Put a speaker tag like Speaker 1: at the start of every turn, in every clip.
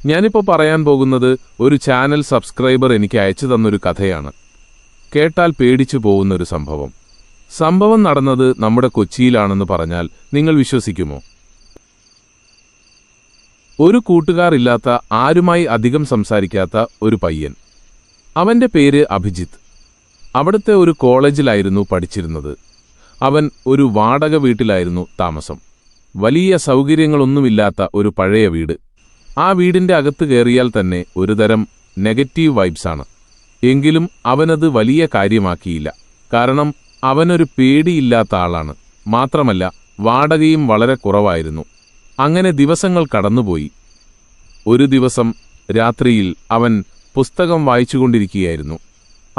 Speaker 1: ഞാനിപ്പോൾ പറയാൻ പോകുന്നത് ഒരു ചാനൽ സബ്സ്ക്രൈബർ എനിക്ക് അയച്ചു തന്നൊരു കഥയാണ്. കേട്ടാൽ പേടിച്ചു പോകുന്നൊരു സംഭവം. സംഭവം നടന്നത് നമ്മുടെ കൊച്ചിയിലാണെന്ന് പറഞ്ഞാൽ നിങ്ങൾ വിശ്വസിക്കുമോ? ഒരു കൂട്ടുകാരില്ലാത്ത, ആരുമായി അധികം സംസാരിക്കാത്ത ഒരു പയ്യൻ. അവന്റെ പേര് അഭിജിത്ത്. അവിടുത്തെ ഒരു കോളേജിലായിരുന്നു പഠിച്ചിരുന്നത്. അവൻ ഒരു വാടക വീട്ടിലായിരുന്നു താമസം. വലിയ സൗകര്യങ്ങളൊന്നുമില്ലാത്ത ഒരു പഴയ വീട്. ആ വീടിന്റെ അകത്ത് കയറിയാൽ തന്നെ ഒരുതരം നെഗറ്റീവ് വൈബ്സാണ്. എങ്കിലും അവനത് വലിയ കാര്യമാക്കിയില്ല. കാരണം അവനൊരു പേടിയില്ലാത്ത ആളാണ്. മാത്രമല്ല, വാടകയും വളരെ കുറവായിരുന്നു. അങ്ങനെ ദിവസങ്ങൾ കടന്നുപോയി. ഒരു ദിവസം രാത്രിയിൽ അവൻ പുസ്തകം വായിച്ചുകൊണ്ടിരിക്കുകയായിരുന്നു.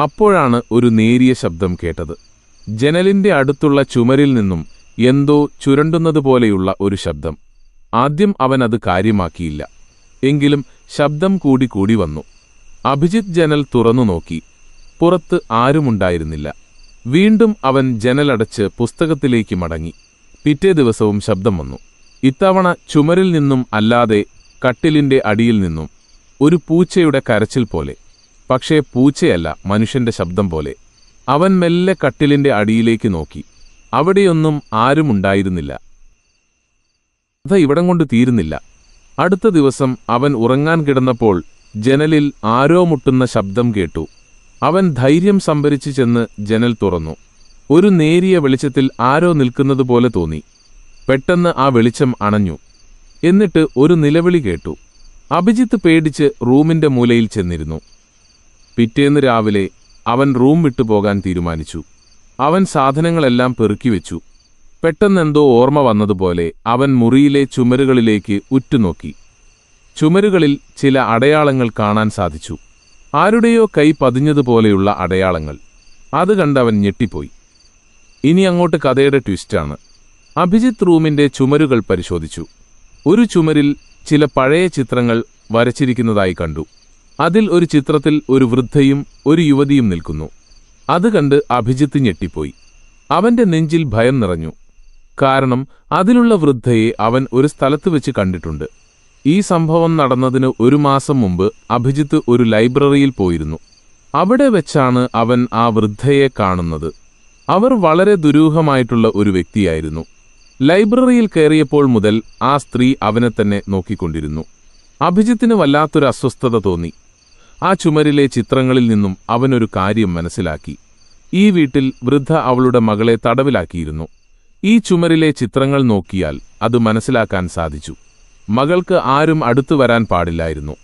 Speaker 1: അപ്പോഴാണ് ഒരു നേരിയ ശബ്ദം കേട്ടത്. ജനലിന്റെ അടുത്തുള്ള ചുമരിൽ നിന്നും എന്തോ ചുരണ്ടുന്നതുപോലെയുള്ള ഒരു ശബ്ദം. ആദ്യം അവനത് കാര്യമാക്കിയില്ല. എങ്കിലും ശബ്ദം കൂടി വന്നു. അഭിജിത്ത് ജനൽ തുറന്നു നോക്കി. പുറത്ത് ആരുമുണ്ടായിരുന്നില്ല. വീണ്ടും അവൻ ജനലടച്ച് പുസ്തകത്തിലേക്ക് മടങ്ങി. പിറ്റേ ദിവസവും ശബ്ദം വന്നു. ഇത്തവണ ചുമരിൽ നിന്നും അല്ലാതെ കട്ടിലിന്റെ അടിയിൽ നിന്നും. ഒരു പൂച്ചയുടെ കരച്ചിൽ പോലെ. പക്ഷേ പൂച്ചയല്ല, മനുഷ്യന്റെ ശബ്ദം പോലെ. അവൻ മെല്ലെ കട്ടിലിന്റെ അടിയിലേക്ക് നോക്കി. അവിടെയൊന്നും ആരുമുണ്ടായിരുന്നില്ല. കഥ ഇവിടം കൊണ്ട് തീരുന്നില്ല. അടുത്ത ദിവസം അവൻ ഉറങ്ങാൻ കിടന്നപ്പോൾ ജനലിൽ ആരോ മുട്ടുന്ന ശബ്ദം കേട്ടു. അവൻ ധൈര്യം സംഭരിച്ചു ചെന്ന് ജനൽ തുറന്നു. ഒരു നേരിയ വെളിച്ചത്തിൽ ആരോ നിൽക്കുന്നതുപോലെ തോന്നി. പെട്ടെന്ന് ആ വെളിച്ചം അണഞ്ഞു. എന്നിട്ട് ഒരു നിലവിളി കേട്ടു. അഭിജിത്ത് പേടിച്ച് റൂമിന്റെ മൂലയിൽ ചെന്നിരുന്നു. പിറ്റേന്ന് രാവിലെ അവൻ റൂം വിട്ടുപോകാൻ തീരുമാനിച്ചു. അവൻ സാധനങ്ങളെല്ലാം പെറുക്കിവെച്ചു. പെട്ടെന്നെന്തോ ഓർമ്മ വന്നതുപോലെ അവൻ മുറിയിലെ ചുമരുകളിലേക്ക് ഉറ്റുനോക്കി. ചുമരുകളിൽ ചില അടയാളങ്ങൾ കാണാൻ സാധിച്ചു. ആരുടെയോ കൈ പതിഞ്ഞതുപോലെയുള്ള അടയാളങ്ങൾ. അത് കണ്ടവൻ ഞെട്ടിപ്പോയി. ഇനി അങ്ങോട്ട് കഥയുടെ ട്വിസ്റ്റാണ്. അഭിജിത്ത് റൂമിന്റെ ചുമരുകൾ പരിശോധിച്ചു. ഒരു ചുമരിൽ ചില പഴയ ചിത്രങ്ങൾ വരച്ചിരിക്കുന്നതായി കണ്ടു. അതിൽ ഒരു ചിത്രത്തിൽ ഒരു വൃദ്ധയും ഒരു യുവതിയും നിൽക്കുന്നു. അത് കണ്ട് അഭിജിത്ത് ഞെട്ടിപ്പോയി. അവന്റെ നെഞ്ചിൽ ഭയം നിറഞ്ഞു. കാരണം അതിലുള്ള വൃദ്ധയെ അവൻ ഒരു സ്ഥലത്ത് വെച്ച് കണ്ടിട്ടുണ്ട്. ഈ സംഭവം നടന്നതിന് ഒരു മാസം മുമ്പ് അഭിജിത്ത് ഒരു ലൈബ്രറിയിൽ പോയിരുന്നു. അവിടെ വെച്ചാണ് അവൻ ആ വൃദ്ധയെ കാണുന്നത്. അവർ വളരെ ദുരൂഹമായിട്ടുള്ള ഒരു വ്യക്തിയായിരുന്നു. ലൈബ്രറിയിൽ കയറിയപ്പോൾ മുതൽ ആ സ്ത്രീ അവനെ തന്നെ നോക്കിക്കൊണ്ടിരുന്നു. അഭിജിത്തിന് വല്ലാത്തൊരു അസ്വസ്ഥത തോന്നി. ആ ചുമരിലെ ചിത്രങ്ങളിൽ നിന്നും അവനൊരു കാര്യം മനസ്സിലാക്കി. ഈ വീട്ടിൽ വൃദ്ധ അവളുടെ മകളെ തടവിലാക്കിയിരുന്നു. ഈ ചുമരിലെ ചിത്രങ്ങൾ നോക്കിയാൽ അത് മനസ്സിലാക്കാൻ സാധിച്ചു. മകൾക്ക് ആരും അടുത്തു വരാൻ പാടില്ലായിരുന്നു.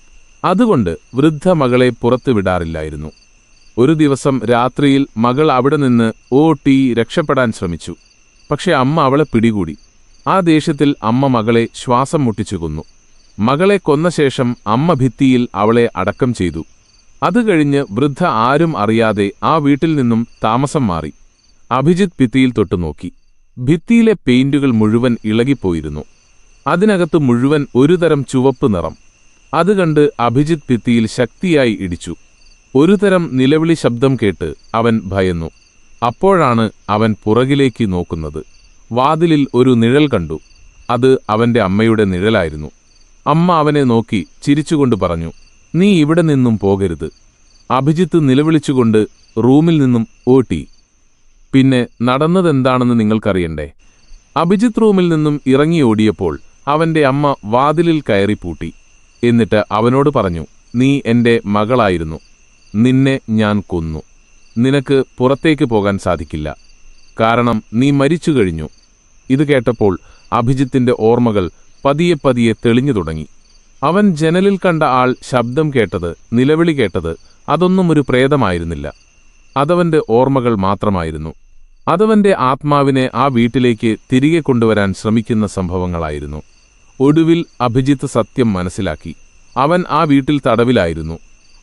Speaker 1: അതുകൊണ്ട് വൃദ്ധ മകളെ പുറത്തു വിടാറില്ലായിരുന്നു. ഒരു ദിവസം രാത്രിയിൽ മകൾ അവിടെ നിന്ന് രക്ഷപ്പെടാൻ ശ്രമിച്ചു. പക്ഷെ അമ്മ അവളെ പിടികൂടി. ആ ദേഷ്യത്തിൽ അമ്മ മകളെ ശ്വാസം മുട്ടിച്ചു കൊന്നു. മകളെ കൊന്ന ശേഷം അമ്മ ഭിത്തിയിൽ അവളെ അടക്കം ചെയ്തു. അത് കഴിഞ്ഞ് വൃദ്ധ ആരും അറിയാതെ ആ വീട്ടിൽ നിന്നും താമസം മാറി. അഭിജിത്ത് ഭിത്തിയിൽ തൊട്ടുനോക്കി. ഭിത്തിയിലെ പെയിന്റുകൾ മുഴുവൻ ഇളകിപ്പോയിരുന്നു. അതിനകത്ത് മുഴുവൻ ഒരുതരം ചുവപ്പ് നിറം. അത് കണ്ട് അഭിജിത്ത് ഭിത്തിയിൽ ശക്തിയായി ഇടിച്ചു. ഒരുതരം നിലവിളി ശബ്ദം കേട്ട് അവൻ ഭയന്നു. അപ്പോഴാണ് അവൻ പുറകിലേക്ക് നോക്കുന്നത്. വാതിലിൽ ഒരു നിഴൽ കണ്ടു. അത് അവന്റെ അമ്മയുടെ നിഴലായിരുന്നു. അമ്മ അവനെ നോക്കി ചിരിച്ചുകൊണ്ട് പറഞ്ഞു, "നീ ഇവിടെ നിന്നും പോകരുത്." അഭിജിത്ത് നിലവിളിച്ചുകൊണ്ട് റൂമിൽ നിന്നും ഓടി. പിന്നെ നടന്നതെന്താണെന്ന് നിങ്ങൾക്കറിയണ്ടേ? അഭിജിത്ത് റൂമിൽ നിന്നും ഇറങ്ങി ഓടിയപ്പോൾ അവന്റെ അമ്മ വാതിലിൽ കയറി പൂട്ടി. എന്നിട്ട് അവനോട് പറഞ്ഞു, "നീ എന്റെ മകളായിരുന്നു. നിന്നെ ഞാൻ കൊന്നു. നിനക്ക് പുറത്തേക്ക് പോകാൻ സാധിക്കില്ല. കാരണം നീ മരിച്ചു കഴിഞ്ഞു." ഇത് കേട്ടപ്പോൾ അഭിജിത്തിന്റെ ഓർമ്മകൾ പതിയെ തെളിഞ്ഞു തുടങ്ങി. അവൻ ജനലിൽ കണ്ട ആൾ ശബ്ദം കേട്ടത്, നിലവിളി കേട്ടത്, അതൊന്നും ഒരു പ്രേതമായിരുന്നില്ല. അതവന്റെ ഓർമ്മകൾ മാത്രമായിരുന്നു. അതവന്റെ ആത്മാവിനെ ആ വീട്ടിലേക്ക് തിരികെ കൊണ്ടുവരാൻ ശ്രമിക്കുന്ന സംഭവങ്ങളായിരുന്നു. ഒടുവിൽ അഭിജിത്ത് സത്യം മനസ്സിലാക്കി. അവൻ ആ വീട്ടിൽ തടവിലായിരുന്നു.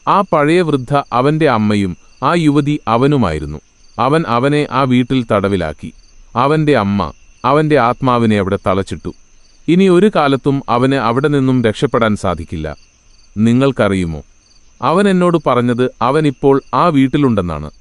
Speaker 1: ആ പഴയ വൃദ്ധ അവന്റെ അമ്മയും ആ യുവതി അവനുമായിരുന്നു. അവൻ അവനെ ആ വീട്ടിൽ തടവിലാക്കി. അവന്റെ അമ്മ അവന്റെ ആത്മാവിനെ അവിടെ തളച്ചിട്ടു. ഇനി ഒരു കാലത്തും അവന് അവിടെ നിന്നും രക്ഷപ്പെടാൻ സാധിക്കില്ല. നിങ്ങൾക്കറിയുമോ, അവൻ എന്നോട് പറഞ്ഞത് അവനിപ്പോൾ ആ വീട്ടിലുണ്ടെന്നാണ്.